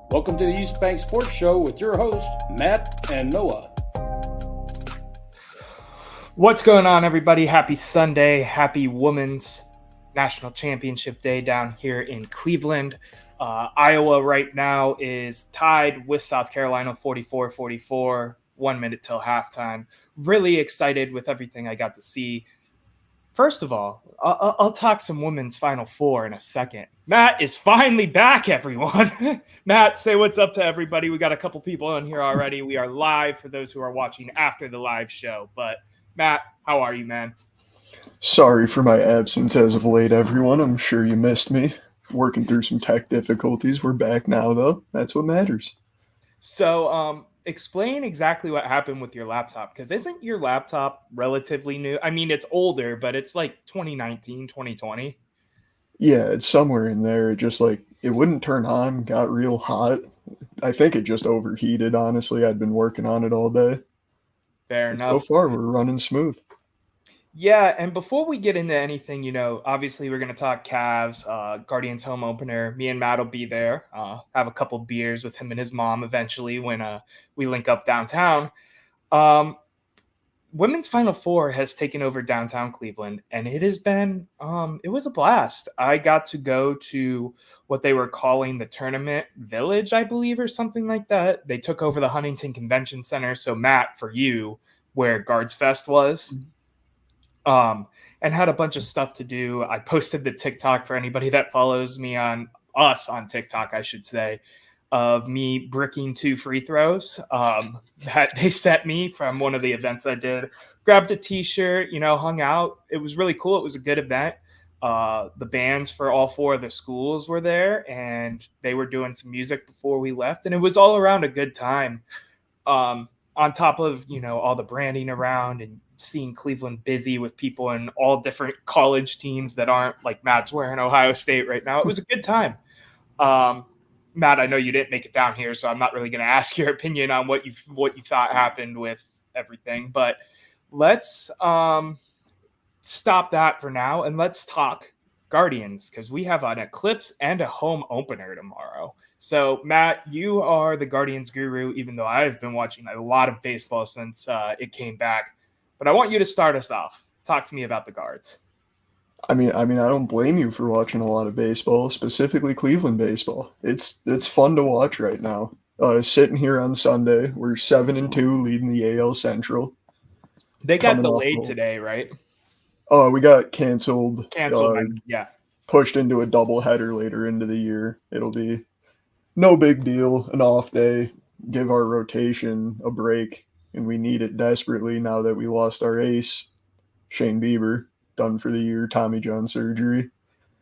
Welcome to the East Bank Sports Show with your hosts, Matt and Noah. What's going on, everybody? Happy Sunday. Happy Women's National Championship Day down here in Cleveland. Iowa right now is tied with South Carolina 44-44, 1 minute till halftime. Really excited with everything I got to see. First of all, I'll talk some women's Final Four in a second. Matt is finally back, everyone. Matt, say what's up to everybody. We got a couple people on here already. We are live for those who are watching after the live show. But Matt, how are you, man? Sorry for my absence as of late, everyone. I'm sure you missed me. Working through some tech difficulties. We're back now, though. That's what matters. So, explain exactly what happened with your laptop, because isn't your laptop relatively new? I mean, it's older, but it's like 2019, 2020. Yeah, it's somewhere in there. It wouldn't turn on, got real hot. I think it just overheated, honestly. I'd been working on it all day. Fair And so enough. far, we're running smooth. Yeah, and before we get into anything, obviously we're going to talk Cavs, Guardians home opener. Me and Matt will be there, have a couple beers with him and his mom eventually when we link up downtown. Women's Final Four has taken over downtown Cleveland, and it has been, it was a blast. I got to go to what they were calling the Tournament Village, I believe, or something like that. They took over the Huntington Convention Center. So, Matt, for you, where Guards Fest was, and had a bunch of stuff to do. I posted the TikTok for anybody that follows me on TikTok, I should say, of me bricking 2 free throws that they sent me from one of the events I did. Grabbed a t-shirt, hung out. It was really cool. It was a good event. The bands for all 4 of the schools were there, and they were doing some music before we left, and it was all around a good time. On top of, all the branding around and seeing Cleveland busy with people in all different college teams that aren't like Matt's wearing Ohio State right now. It was a good time. Matt, I know you didn't make it down here, so I'm not really going to ask your opinion on what you thought happened with everything, but let's stop that for now and let's talk Guardians, because we have an eclipse and a home opener tomorrow. So, Matt, you are the Guardians guru, even though I've been watching a lot of baseball since it came back. But I want you to start us off. Talk to me about the Guards. I mean, I don't blame you for watching a lot of baseball, specifically Cleveland baseball. It's fun to watch right now. Sitting here on Sunday, we're 7-2, leading the AL Central. They got Coming off delayed today, right? We got canceled. Canceled, yeah. Pushed into a doubleheader later into the year. It'll be no big deal, an off day, give our rotation a break, and we need it desperately now that we lost our ace, Shane Bieber, done for the year, Tommy John surgery.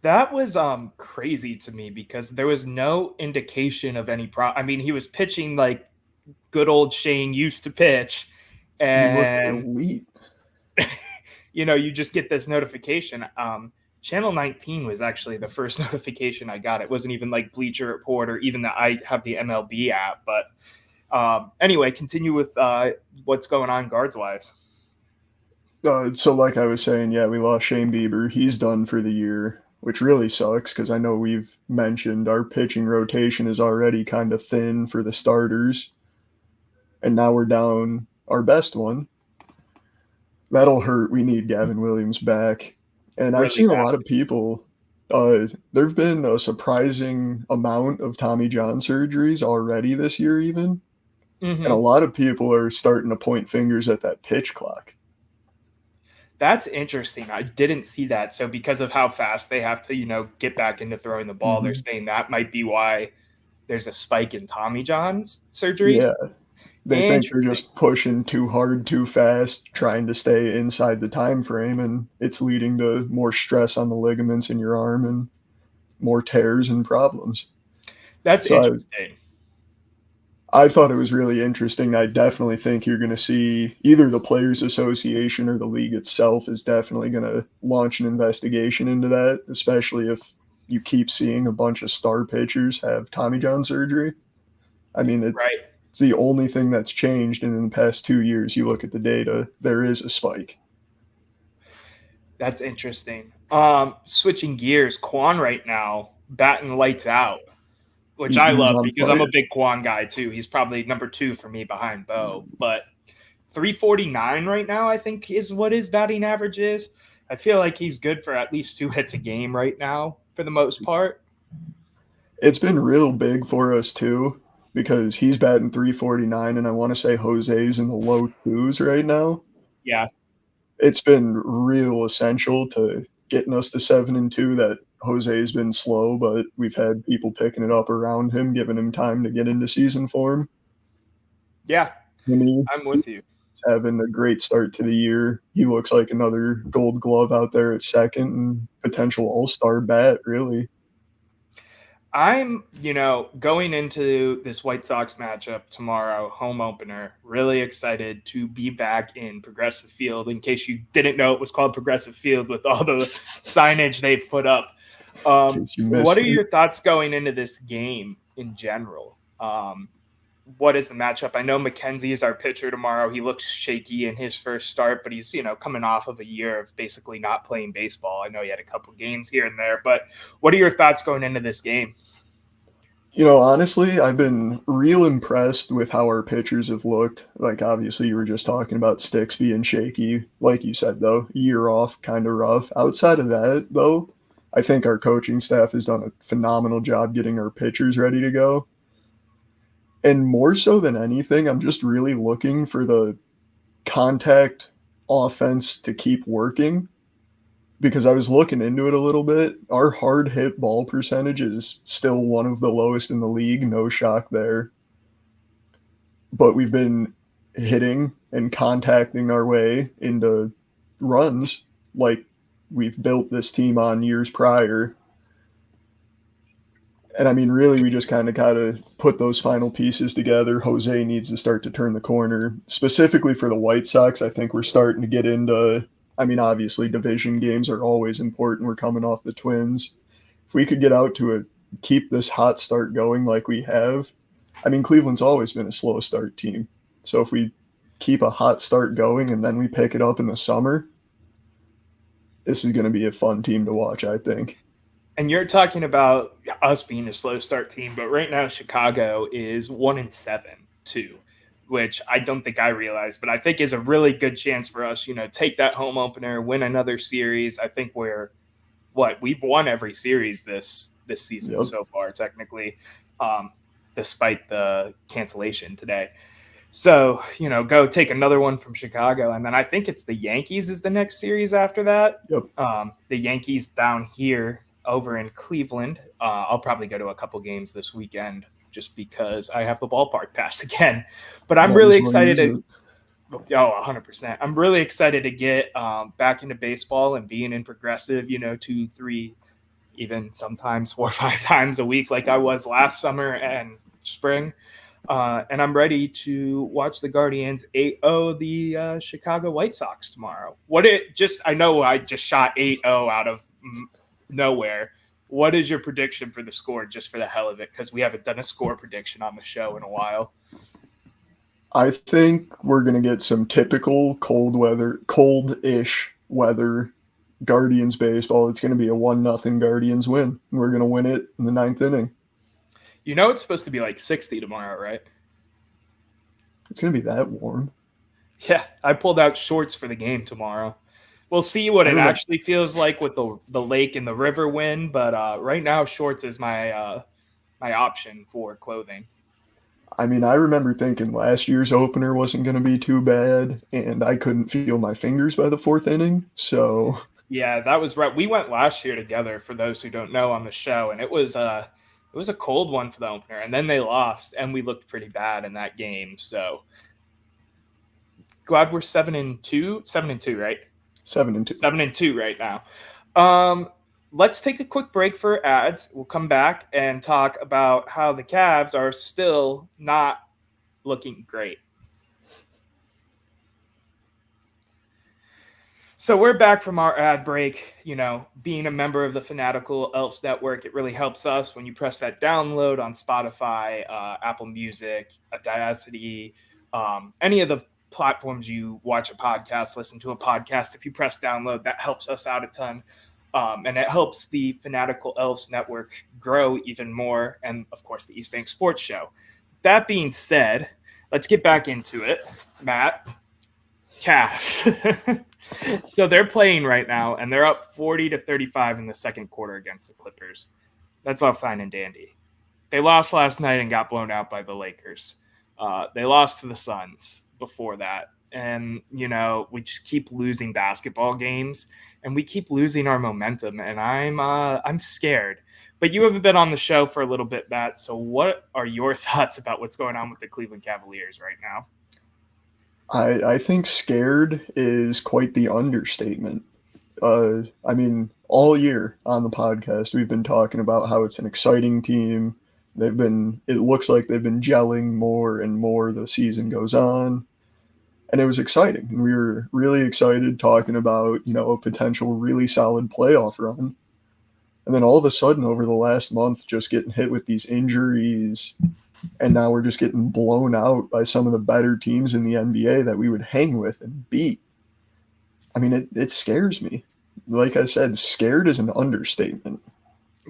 That was crazy to me because there was no indication of any problem. I mean, he was pitching like good old Shane used to pitch, and he looked elite. You just get this notification. Channel 19 was actually the first notification I got. It wasn't even like Bleacher Report or even that I have the MLB app. But anyway, continue with what's going on guards-wise. So like I was saying, yeah, we lost Shane Bieber. He's done for the year, which really sucks because I know we've mentioned our pitching rotation is already kind of thin for the starters. And now we're down our best one. That'll hurt. We need Gavin Williams back. And Really I've seen bad. a lot of people. There've been a surprising amount of Tommy John surgeries already this year, even. Mm-hmm. And a lot of people are starting to point fingers at that pitch clock. That's interesting. I didn't see that. So because of how fast they have to, get back into throwing the ball, they're saying that might be why there's a spike in Tommy John's surgeries. Yeah. They think they're just pushing too hard, too fast, trying to stay inside the time frame, and it's leading to more stress on the ligaments in your arm and more tears and problems. That's interesting. I thought it was really interesting. I definitely think you're going to see either the Players Association or the league itself is definitely going to launch an investigation into that, especially if you keep seeing a bunch of star pitchers have Tommy John surgery. I mean, right. It's the only thing that's changed, and in the past 2 years, you look at the data, there is a spike. That's interesting. Switching gears, Quan right now, batting lights out. which I He's love on because I'm a fire. big Quan guy too. He's probably number 2 for me behind Bo, but 349 right now, I think, is what his batting average is. I feel like he's good for at least 2 hits a game right now for the most part. It's been real big for us too because he's batting 349, and I want to say Jose's in the low twos right now. Yeah. It's been real essential to getting us to 7-2 that Jose's been slow, but we've had people picking it up around him, giving him time to get into season form. Yeah, I mean, I'm he's with you. having a great start to the year. He looks like another gold glove out there at second and potential all-star bat, really. I'm, going into this White Sox matchup tomorrow, home opener, really excited to be back in Progressive Field. In case you didn't know, it was called Progressive Field with all the signage they've put up. In case you What missed are it. your thoughts going into this game in general? What is the matchup? I know McKenzie is our pitcher tomorrow. He looks shaky in his first start, but he's, coming off of a year of basically not playing baseball. I know he had a couple games here and there, but what are your thoughts going into this game? Honestly, I've been real impressed with how our pitchers have looked. Like, obviously, you were just talking about Sticks being shaky. Like you said, though, year off, kind of rough. Outside of that, though, I think our coaching staff has done a phenomenal job getting our pitchers ready to go. And more so than anything, I'm just really looking for the contact offense to keep working because I was looking into it a little bit. Our hard hit ball percentage is still one of the lowest in the league. No shock there. But we've been hitting and contacting our way into runs like we've built this team on years prior. And I mean, really, we just kind of got to put those final pieces together. Jose needs to start to turn the corner. Specifically for the White Sox, I think we're starting to get into, I mean, obviously, division games are always important. We're coming off the Twins. If we could get out to keep this hot start going like we have, I mean, Cleveland's always been a slow start team. So if we keep a hot start going and then we pick it up in the summer, this is going to be a fun team to watch, I think. And you're talking about us being a slow start team, but right now Chicago is 1-7 too, which I don't think I realized, but I think is a really good chance for us. Take that home opener, win another series. I think we've won every series this season so far, technically, despite the cancellation today. So, go take another one from Chicago. And then I think it's the Yankees is the next series after that. Yep. The Yankees down here over in Cleveland. I'll probably go to a couple games this weekend just because I have the ballpark pass again. But I'm really excited to. 100%. I'm really excited to get back into baseball and being in Progressive, 2, 3, even sometimes 4 or 5 times a week like I was last summer and spring. And I'm ready to watch the Guardians 8-0 the Chicago White Sox tomorrow. I know I just shot 8-0 out of nowhere. What is your prediction for the score just for the hell of it? Because we haven't done a score prediction on the show in a while. I think we're going to get some typical cold-ish weather Guardians baseball. It's going to be a 1-0 Guardians win. And we're going to win it in the 9th inning. It's supposed to be like 60 tomorrow, right? It's going to be that warm. Yeah, I pulled out shorts for the game tomorrow. We'll see what it actually feels like with the lake and the river wind, but right now shorts is my option for clothing. I mean, I remember thinking last year's opener wasn't going to be too bad, and I couldn't feel my fingers by the 4th inning, so... Yeah, that was right. We went last year together, for those who don't know, on the show, and it was a cold one for the opener, and then they lost, and we looked pretty bad in that game, so glad we're 7-2, 7-2, right? 7-2. 7-2 right now. Let's take a quick break for ads. We'll come back and talk about how the Cavs are still not looking great. So we're back from our ad break. Being a member of the Fanatical Elves Network, it really helps us when you press that download on Spotify, Apple Music, Audacity, any of the platforms you watch a podcast, listen to a podcast. If you press download, that helps us out a ton. And it helps the Fanatical Elves Network grow even more, and of course the East Bank Sports Show. That being said, let's get back into it. Matt, Cavs. So they're playing right now, and they're up 40-35 in the second quarter against the Clippers. That's all fine and dandy. They lost last night and got blown out by the Lakers. They lost to the Suns before that. And, we just keep losing basketball games, and we keep losing our momentum, and I'm scared. But you haven't been on the show for a little bit, Matt, so what are your thoughts about what's going on with the Cleveland Cavaliers right now? I think scared is quite the understatement. All year on the podcast, we've been talking about how it's an exciting team. It looks like they've been gelling more and more the season goes on. And it was exciting. And we were really excited talking about, a potential really solid playoff run. And then all of a sudden, over the last month, just getting hit with these injuries. And now we're just getting blown out by some of the better teams in the NBA that we would hang with and beat. I mean, it scares me. Like I said, scared is an understatement.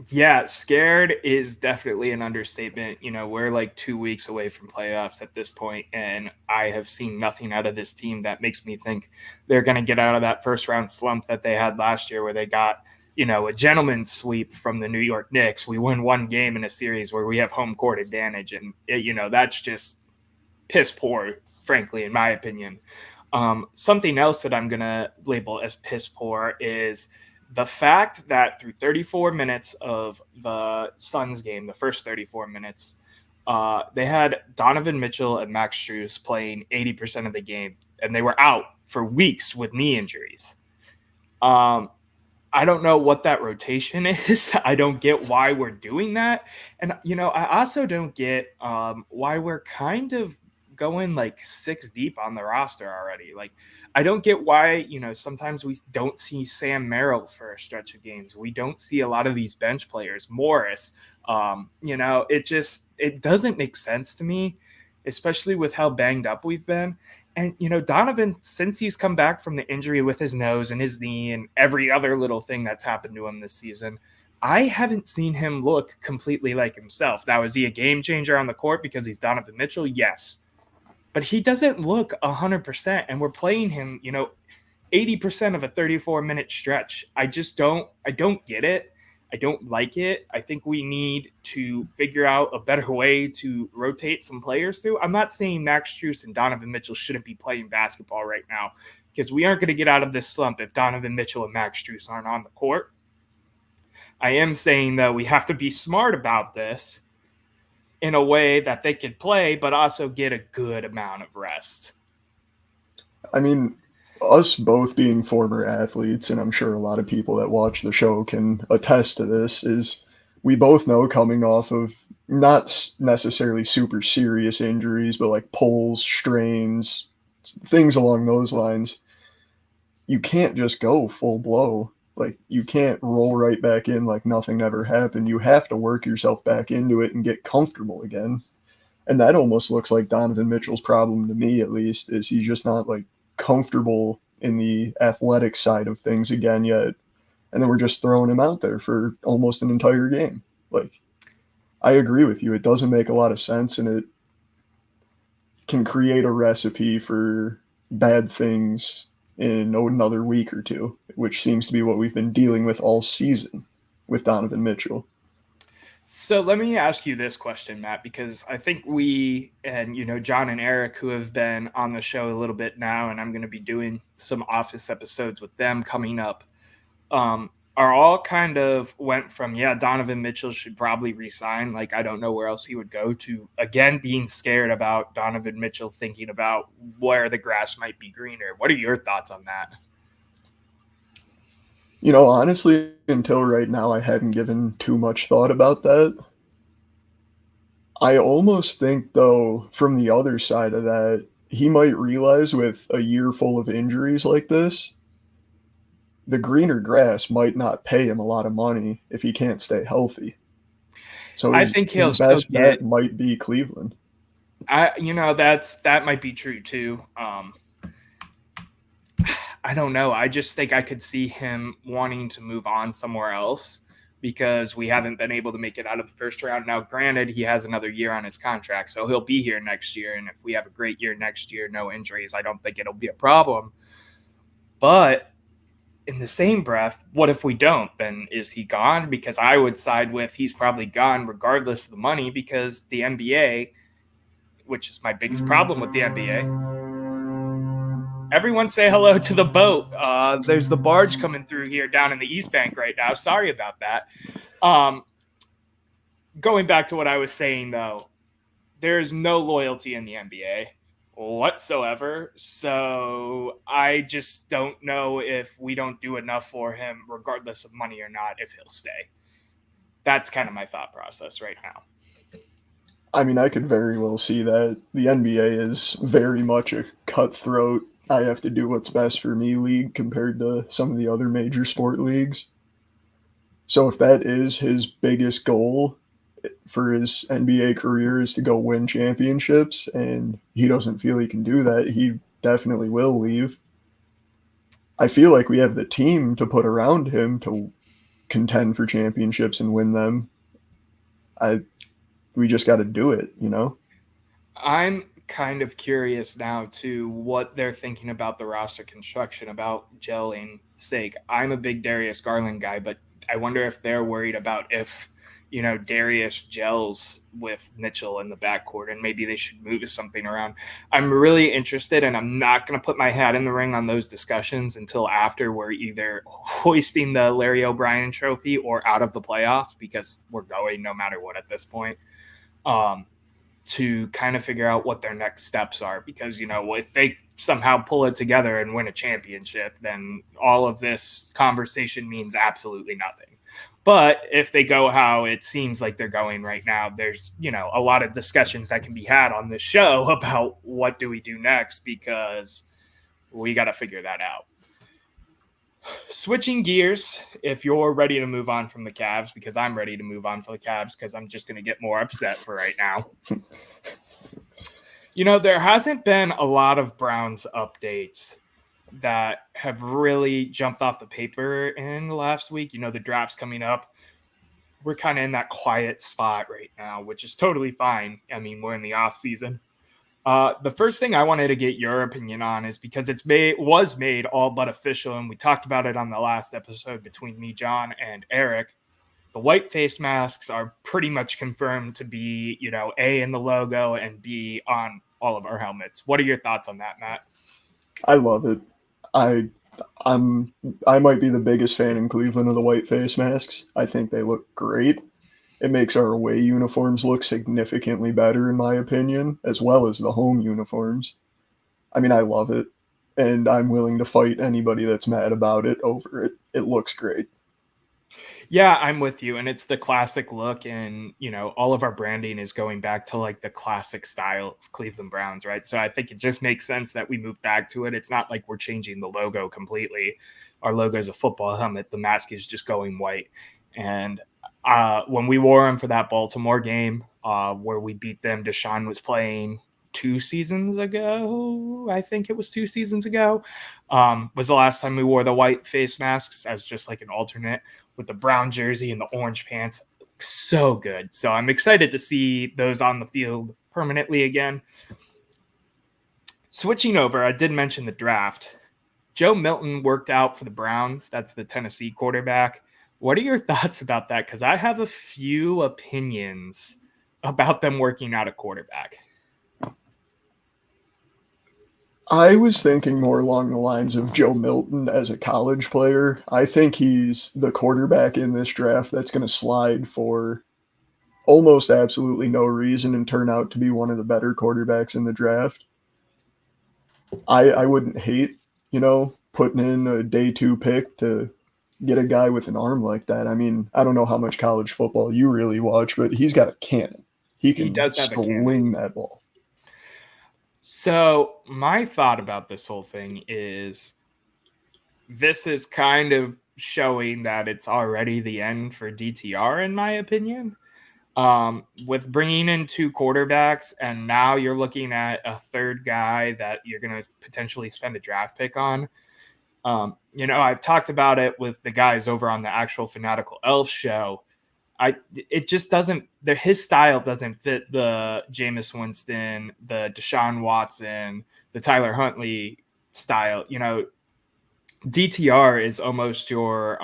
Yeah, scared is definitely an understatement. We're like 2 weeks away from playoffs at this point, and I have seen nothing out of this team that makes me think they're going to get out of that first round slump that they had last year where they got, a gentleman's sweep from the New York Knicks. We win one game in a series where we have home court advantage, and, that's just piss poor, frankly, in my opinion. Something else that I'm going to label as piss poor is the fact that through 34 minutes of the Suns game, the first 34 minutes, they had Donovan Mitchell and Max Strus playing 80% of the game, and they were out for weeks with knee injuries. I don't know what that rotation is. I don't get why we're doing that. And, I also don't get why we're kind of going like 6 deep on the roster already. Like, I don't get why, sometimes we don't see Sam Merrill for a stretch of games. We don't see a lot of these bench players. Morris, it doesn't make sense to me, especially with how banged up we've been. And, Donovan, since he's come back from the injury with his nose and his knee and every other little thing that's happened to him this season, I haven't seen him look completely like himself. Now, is he a game changer on the court because he's Donovan Mitchell? Yes. But he doesn't look 100%, and we're playing him, 80% of a 34-minute stretch. I don't get it. I don't like it. I think we need to figure out a better way to rotate some players through. I'm not saying Max Strus and Donovan Mitchell shouldn't be playing basketball right now, because we aren't going to get out of this slump if Donovan Mitchell and Max Strus aren't on the court. I am saying, though, we have to be smart about this in a way that they can play, but also get a good amount of rest. I mean, us both being former athletes, and I'm sure a lot of people that watch the show can attest to this, is we both know coming off of not necessarily super serious injuries, but like pulls, strains, things along those lines, you can't just go full blow. Like, you can't roll right back in like nothing ever happened. You have to work yourself back into it and get comfortable again. And that almost looks like Donovan Mitchell's problem to me, at least, is he's just not like comfortable in the athletic side of things again yet. And then we're just throwing him out there for almost an entire game. Like, I agree with you. It doesn't make a lot of sense, and it can create a recipe for bad things in another week or two, which seems to be what we've been dealing with all season with Donovan Mitchell. So let me ask you this question, Matt, because I think we and, John and Eric, who have been on the show a little bit now, and I'm going to be doing some office episodes with them coming up, are all kind of went from, Donovan Mitchell should probably resign. Like, I don't know where else he would go, to, again, being scared about Donovan Mitchell thinking about where the grass might be greener. What are your thoughts on that? Honestly, until right now, I hadn't given too much thought about that. I almost think, though, from the other side of that, he might realize with a year full of injuries like this, the greener grass might not pay him a lot of money if he can't stay healthy. So I think his best bet might be Cleveland. That might be true too. I don't know. I just think I could see him wanting to move on somewhere else because we haven't been able to make it out of the first round. Now, granted, he has another year on his contract, so he'll be here next year. And if we have a great year next year, no injuries, I don't think it'll be a problem. But in the same breath, what if we don't? Then is he gone? Because I would side with he's probably gone regardless of the money, because the NBA, which is my biggest problem with the NBA. Everyone say hello to the boat. There's the barge coming through here down in the East Bank right now. Sorry about that. Going back to what I was saying, though, there's no loyalty in the NBA whatsoever. So I just don't know if we don't do enough for him, regardless of money or not, if he'll stay. That's kind of my thought process right now. I mean, I could very well see that. The NBA is very much a cutthroat, I have to do what's best for me league compared to some of the other major sport leagues. So if that is his biggest goal for his NBA career is to go win championships and he doesn't feel he can do that, he definitely will leave. I feel like we have the team to put around him to contend for championships and win them. We just got to do it, you know? I'm kind of curious now to what they're thinking about the roster construction, about gelling sake. I'm a big Darius Garland guy, but I wonder if they're worried about if, Darius gels with Mitchell in the backcourt and maybe they should move something around. I'm really interested, and I'm not going to put my hat in the ring on those discussions until after we're either hoisting the Larry O'Brien trophy or out of the playoffs, because we're going no matter what at this point. To kind of figure out what their next steps are, because, if they somehow pull it together and win a championship, then all of this conversation means absolutely nothing. But if they go how it seems like they're going right now, there's, a lot of discussions that can be had on this show about what do we do next, because we got to figure that out. Switching gears, if you're ready to move on from the Cavs, because I'm ready to move on from the Cavs, because I'm just going to get more upset for right now. There hasn't been a lot of Browns updates that have really jumped off the paper in the last week. The draft's coming up. We're kind of in that quiet spot right now, which is totally fine. I mean, we're in the off season. The first thing I wanted to get your opinion on is because was made all but official, and we talked about it on the last episode between me, John, and Eric. The white face masks are pretty much confirmed to be, A in the logo and B on all of our helmets. What are your thoughts on that, Matt? I love it. I might be the biggest fan in Cleveland of the white face masks. I think they look great. It makes our away uniforms look significantly better, in my opinion, as well as the home uniforms. I mean, I love it, and I'm willing to fight anybody that's mad about it over it. It looks great. Yeah, I'm with you. And it's the classic look, and, all of our branding is going back to like the classic style of Cleveland Browns, right? So I think it just makes sense that we move back to it. It's not like we're changing the logo completely. Our logo is a football helmet. The mask is just going white. And when we wore them for that Baltimore game where we beat them, Deshaun was playing 2 seasons ago. I think it was 2 seasons ago. Was the last time we wore the white face masks as just like an alternate with the brown jersey and the orange pants. So good. So I'm excited to see those on the field permanently again. Switching over, I did mention the draft. Joe Milton worked out for the Browns. That's the Tennessee quarterback. What are your thoughts about that? Because I have a few opinions about them working out a quarterback. I was thinking more along the lines of Joe Milton as a college player. I think he's the quarterback in this draft that's going to slide for almost absolutely no reason and turn out to be one of the better quarterbacks in the draft. I wouldn't hate, putting in a day 2 pick to get a guy with an arm like that. I mean, I don't know how much college football you really watch, but he's got a cannon. He does have sling that ball. So my thought about this whole thing is this is kind of showing that it's already the end for DTR, in my opinion. With bringing in 2 quarterbacks, and now you're looking at a third guy that you're going to potentially spend a draft pick on. I've talked about it with the guys over on the actual Fanatical Elf show. It just doesn't. His style doesn't fit the Jameis Winston, the Deshaun Watson, the Tyler Huntley style. DTR is almost your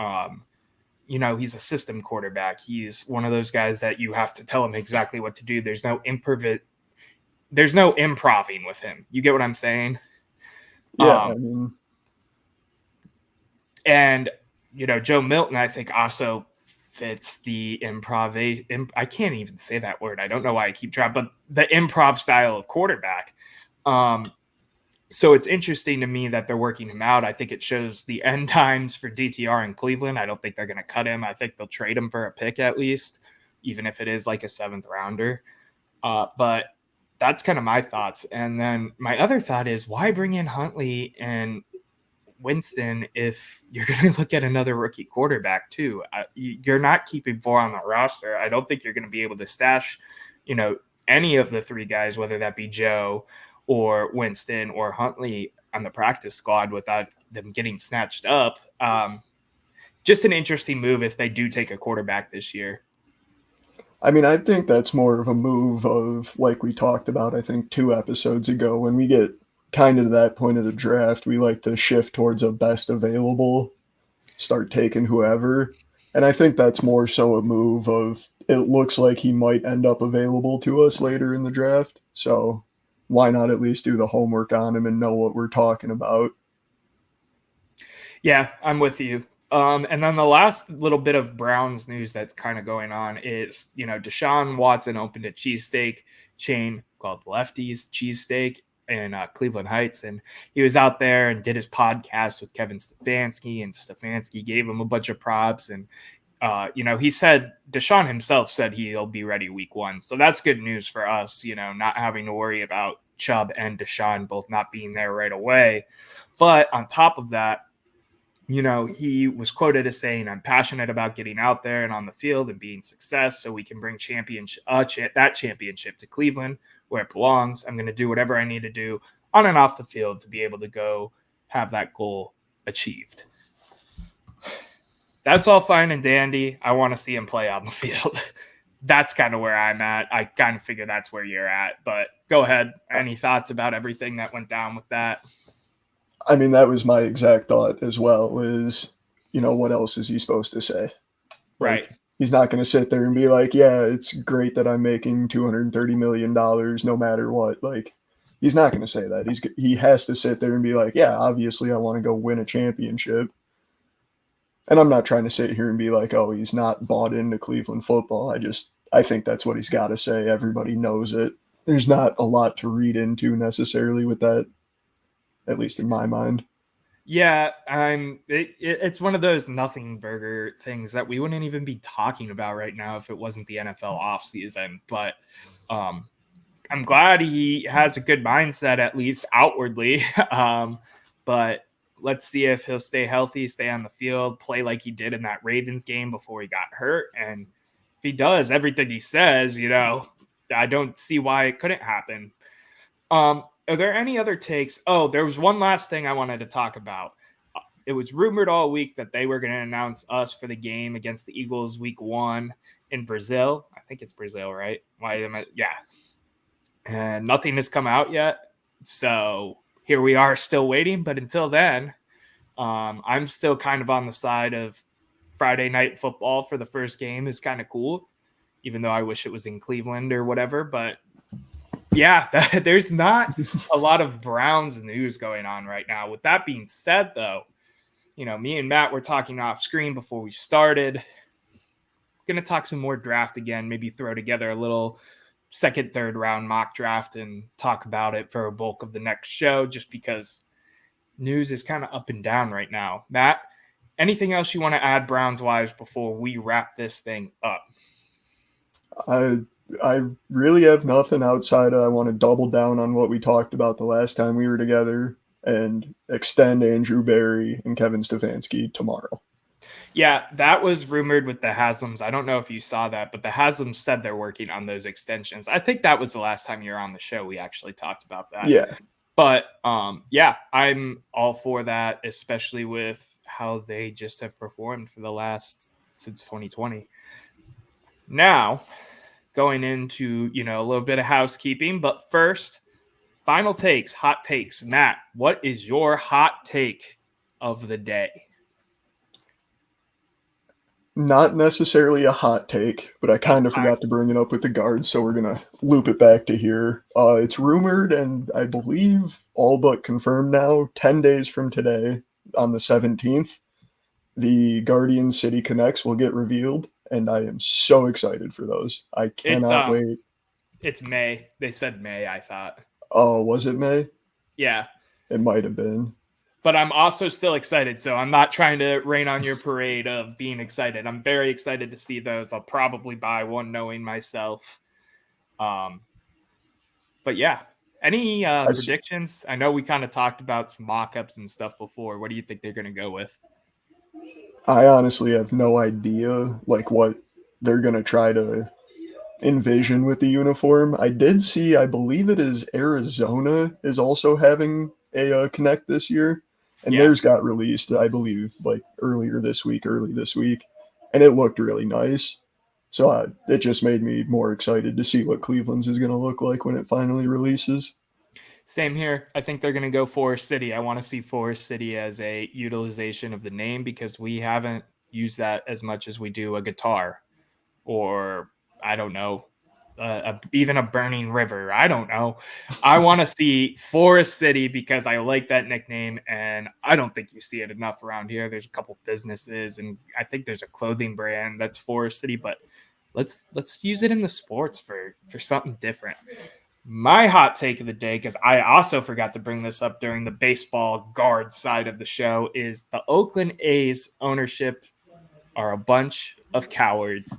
he's a system quarterback. He's one of those guys that you have to tell him exactly what to do. There's no improving with him. You get what I'm saying? Yeah, and Joe Milton, I think, also fits the improv. I can't even say that word. I don't know why I keep trying, but the improv style of quarterback. So it's interesting to me that they're working him out. I think it shows the end times for DTR in Cleveland. I don't think they're going to cut him. I think they'll trade him for a pick at least, even if it is like a 7th rounder. But that's kind of my thoughts. And then my other thought is, why bring in Huntley and Winston if you're going to look at another rookie quarterback too? You're not keeping 4 on the roster. I don't think you're going to be able to stash, any of the 3 guys, whether that be Joe or Winston or Huntley on the practice squad without them getting snatched up. Just an interesting move if they do take a quarterback this year. I think that's more of a move of, like we talked about, I think 2 episodes ago, when we get kind of to that point of the draft, we like to shift towards a best available, start taking whoever. And I think that's more so a move of, it looks like he might end up available to us later in the draft. So why not at least do the homework on him and know what we're talking about? Yeah, I'm with you. And then the last little bit of Browns news that's kind of going on is, Deshaun Watson opened a cheesesteak chain called Lefty's Cheesesteak in Cleveland Heights. And he was out there and did his podcast with Kevin Stefanski, and Stefanski gave him a bunch of props. And, he said, Deshaun himself said he'll be ready week 1. So that's good news for us, not having to worry about Chubb and Deshaun both not being there right away. But on top of that, he was quoted as saying, "I'm passionate about getting out there and on the field and being success so we can bring that championship to Cleveland where it belongs. I'm going to do whatever I need to do on and off the field to be able to go have that goal achieved." That's all fine and dandy. I want to see him play on the field. That's kind of where I'm at. I kind of figure that's where you're at. But go ahead. Any thoughts about everything that went down with that? That was my exact thought as well, is, what else is he supposed to say? Right. He's not going to sit there and be like, yeah, it's great that I'm making $230 million no matter what. He's not going to say that. He has to sit there and be like, yeah, obviously I want to go win a championship. And I'm not trying to sit here and be like, oh, he's not bought into Cleveland football. I think that's what he's got to say. Everybody knows it. There's not a lot to read into necessarily with that, at least in my mind. Yeah, it's one of those nothing burger things that we wouldn't even be talking about right now if it wasn't the NFL offseason. But I'm glad he has a good mindset, at least outwardly. But let's see if he'll stay healthy, stay on the field, play like he did in that Ravens game before he got hurt. And if he does everything he says, I don't see why it couldn't happen. Are there any other takes? Oh, there was one last thing I wanted to talk about. It was rumored all week that they were going to announce us for the game against the Eagles week 1 in Brazil. I think it's Brazil, right? Yeah. And nothing has come out yet. So here we are still waiting. But until then, I'm still kind of on the side of Friday night football for the first game is kind of cool, even though I wish it was in Cleveland or whatever. But yeah, there's not a lot of Browns news going on right now. With that being said, though, me and Matt were talking off screen before we started. Going to talk some more draft again, maybe throw together a little 2nd, 3rd round mock draft and talk about it for a bulk of the next show, just because news is kind of up and down right now. Matt, anything else you want to add Browns-wise before we wrap this thing up? I really have nothing outside of I want to double down on what we talked about the last time we were together and extend Andrew Berry and Kevin Stefanski tomorrow. Yeah, that was rumored with the Haslam's. I don't know if you saw that, but the Haslam's said they're working on those extensions. I think that was the last time you were on the show. We actually talked about that. Yeah. But yeah, I'm all for that, especially with how they just have performed for the last since 2020. Now, going into, a little bit of housekeeping, but first, final takes, hot takes. Matt, what is your hot take of the day? Not necessarily a hot take, but I kind of forgot to bring it up with the guards, so we're going to loop it back to here. It's rumored, and I believe all but confirmed now, 10 days from today, on the 17th, the Guardian City Connects will get revealed, and I am so excited for those. I cannot wait. It's May. They said May, I thought. Oh, was it May? Yeah. It might have been. But I'm also still excited, so I'm not trying to rain on your parade of being excited. I'm very excited to see those. I'll probably buy one knowing myself. But yeah, any predictions? I know we kind of talked about some mock-ups and stuff before. What do you think they're going to go with? I honestly have no idea, what they're going to try to envision with the uniform. I did see, I believe it is Arizona is also having a Connect this year. And theirs got released, I believe, early this week, and it looked really nice. So it just made me more excited to see what Cleveland's is going to look like when it finally releases. Same here. I think they're going to go Forest City. I want to see Forest City as a utilization of the name because we haven't used that as much as we do a guitar or, I don't know, even a burning river. I don't know. I want to see Forest City because I like that nickname, and I don't think you see it enough around here. There's a couple businesses, and I think there's a clothing brand that's Forest City, but let's use it in the sports for something different. My hot take of the day, because I also forgot to bring this up during the baseball guard side of the show, is the Oakland A's ownership are a bunch of cowards.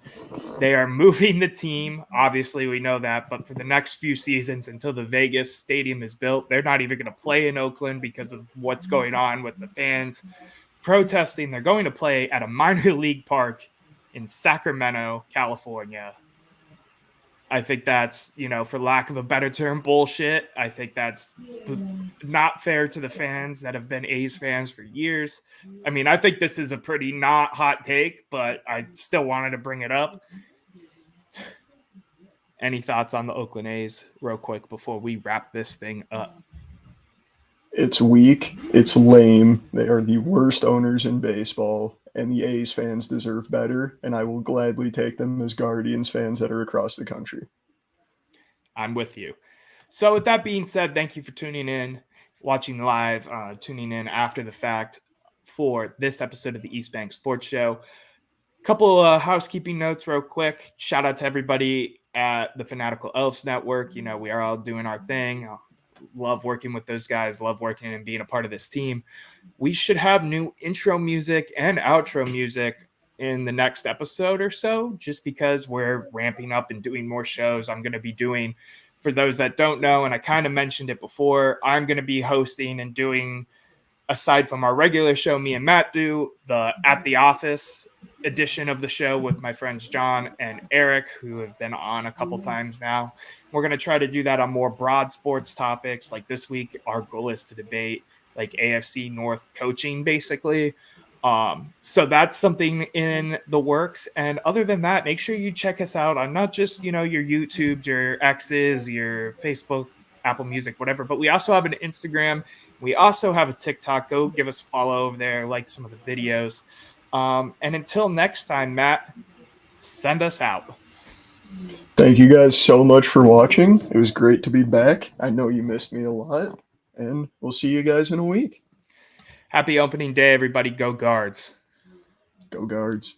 They are moving the team. Obviously, we know that. But for the next few seasons, until the Vegas stadium is built, they're not even going to play in Oakland because of what's going on with the fans protesting. They're going to play at a minor league park in Sacramento, California. I think that's, for lack of a better term, bullshit. I think that's not fair to the fans that have been A's fans for years. I mean, I think this is a pretty not hot take, but I still wanted to bring it up. Any thoughts on the Oakland A's real quick before we wrap this thing up? It's weak. It's lame. They are the worst owners in baseball, and the A's fans deserve better, and I will gladly take them as Guardians fans that are across the country. I'm with you. So with that being said, thank you for tuning in, watching live, tuning in after the fact for this episode of the East Bank Sports Show. Couple housekeeping notes real quick. Shout out to everybody at the Fanatical Elves Network. We are all doing our thing. Love working with those guys. Love working and being a part of this team. We should have new intro music and outro music in the next episode or so, just because we're ramping up and doing more shows. I'm going to be doing, for those that don't know, and I kind of mentioned it before, I'm going to be hosting and doing, aside from our regular show, me and Matt do the At the Office edition of the show with my friends John and Eric, who have been on a couple times now. We're going to try to do that on more broad sports topics. Like this week, our goal is to debate AFC North coaching, basically. So that's something in the works. And other than that, make sure you check us out on not just, your YouTube, your X's, your Facebook, Apple Music, whatever, but we also have an Instagram. We also have a TikTok. Go give us a follow over there, like some of the videos. And until next time, Matt, send us out. Thank you guys so much for watching. It was great to be back. I know you missed me a lot, and we'll see you guys in a week. Happy opening day, everybody. Go Guards. Go Guards.